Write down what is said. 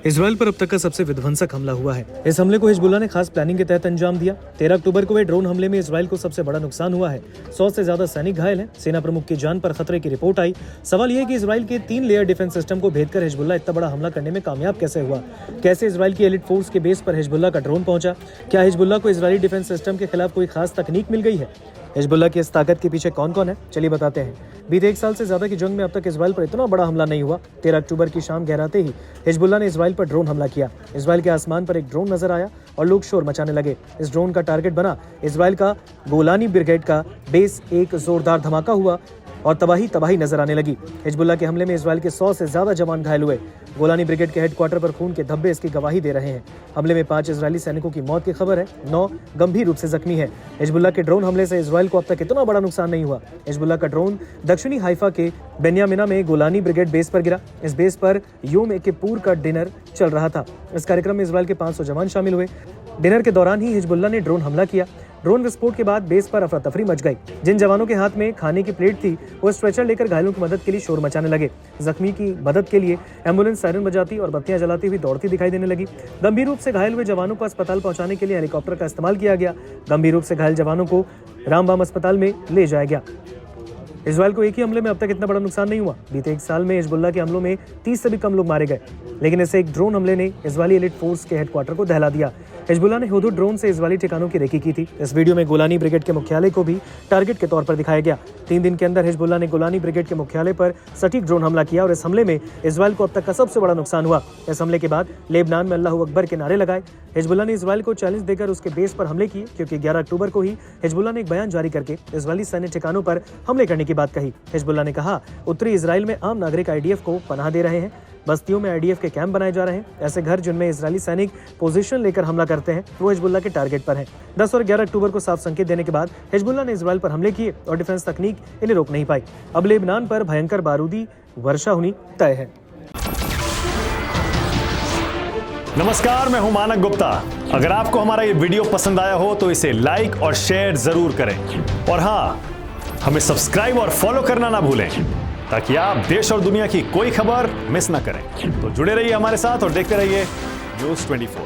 Israel पर अब तक का सबसे विध्वंसक हमला हुआ है। इस हमले को हिजबुल्लाह ने खास प्लानिंग के तहत अंजाम दिया। 13 अक्टूबर को हुए ड्रोन हमले में इजराइल को सबसे बड़ा नुकसान हुआ है। 100 से ज्यादा सैनिक घायल हैं। सेना प्रमुख की जान पर खतरे की रिपोर्ट आई। सवाल यह है कि इजराइल के 3 लेयर डिफेंस सिस्टम को भेदकर हिजबुल्लाह इतना बड़ा हमला करने में कामयाब कैसे हुआ। कैसे इजराइल की एलिट फोर्स के बेस पर हिजबुल्लाह का ड्रोन पहुंचा। क्या हिजबुल्लाह को इजरायली डिफेंस सिस्टम के खिलाफ कोई खास तकनीक मिल गई है। हिजबुल्लाह की इस ताकत के पीछे कौन कौन है, चलिए बताते हैं। बीते 1 साल से ज्यादा की जंग में अब तक इजराइल पर इतना बड़ा हमला नहीं हुआ। 13 अक्टूबर की शाम गहराते ही हिजबुल्लाह ने इजराइल पर ड्रोन हमला किया। इजराइल के आसमान पर एक ड्रोन नजर आया और लोग शोर मचाने लगे। इस ड्रोन का टारगेट बना इजराइल का गोलानी ब्रिगेड का बेस। एक जोरदार धमाका हुआ और तबाही नजर आने लगी। हिजबुल्लाह के हमले में इजराइल के 100 से ज्यादा जवान घायल हुए। गोलानी ब्रिगेड के हेडक्वार्टर पर खून के धब्बे इसकी गवाही दे रहे हैं। हमले में 5 इजरायली सैनिकों की मौत की खबर है, 9 गंभीर रूप से जख्मी है। हिजबुल्लाह के ड्रोन हमले से इजराइल को अब तक इतना बड़ा नुकसान नहीं हुआ। हिजबुल्लाह का ड्रोन दक्षिणी हाइफा के बेन्यामिना में गोलानी ब्रिगेड बेस पर गिरा। इस बेस पर योम किप्पुर का डिनर चल रहा था। इस कार्यक्रम में इजराइल के 500 जवान शामिल हुए। डिनर के दौरान ही हिजबुल्लाह ने ड्रोन हमला किया। ड्रोन विस्फोट के बाद बेस पर अफरा तफरी मच गई। जिन जवानों के हाथ में खाने की प्लेट थी वो स्ट्रेचर लेकर घायलों की मदद के लिए शोर मचाने लगे। जख्मी की मदद के लिए एम्बुलेंस सायरन बजाती और बत्तियां जलाती हुई दौड़ती दिखाई देने लगी। गंभीर रूप से घायल हुए जवानों को अस्पताल पहुंचाने के लिए हेलीकॉप्टर का इस्तेमाल किया गया। गंभीर रूप से घायल जवानों को रामबाम अस्पताल में ले जाया गया। इजराइल को एक ही हमले में अब तक इतना बड़ा नुकसान नहीं हुआ। बीते 1 साल में हिजबुल्लाह के हमलों में 30 से भी कम लोग मारे गए, लेकिन इसे एक ड्रोन हमले ने इजरायली एलिट फोर्स के हेडक्वार्टर को दहला दिया। हिजबुल्लाह ने हुदूद ड्रोन से इजरायली ठिकानों की रेकी की थी। इस वीडियो में गोलानी ब्रिगेड के मुख्यालय को भी टारगेट के तौर पर दिखाया गया। 3 दिन के अंदर हिजबुल्लाह ने गोलानी ब्रिगेड के मुख्यालय पर सटीक ड्रोन हमला किया और इस हमले में इजराइल को अब तक का सबसे बड़ा नुकसान हुआ। इस हमले के बाद लेबनान में अल्लाहू अकबर के नारे लगाए। हिजबुल्लाह ने इजराइल को चैलेंज देकर उसके बेस पर हमले किए, क्योंकि 11 अक्टूबर को ही हिजबुल्लाह ने एक बयान जारी करके इजरायली सैन्य ठिकानों पर हमले करने की बात कही। हिजबुल्लाह ने कहा, उत्तरी इजराइल में आम नागरिक आईडीएफ को पनाह दे रहे हैं। बस्तियों में आईडीएफ के कैंप बनाए जा रहे हैं। ऐसे घर जिनमें इजरायली सैनिक पोजीशन लेकर हमला करते हैं वो हिजबुल्लाह के टारगेट पर हैं। 10 और 11 अक्टूबर को साफ संकेत देने के बाद हिजबुल्लाह ने इजराइल पर हमले किए और डिफेंस तकनीक इन्हें रोक नहीं पाई। अब लेबनान पर भयंकर बारूदी वर्षा होनी तय है। नमस्कार, मैं हूं मानक गुप्ता। अगर आपको हमारा ये वीडियो पसंद आया हो तो इसे लाइक और शेयर जरूर करें, और हाँ, हमें सब्सक्राइब और फॉलो करना ना भूलें, ताकि आप देश और दुनिया की कोई खबर मिस ना करें। तो जुड़े रहिए हमारे साथ और देखते रहिए न्यूज़ 24।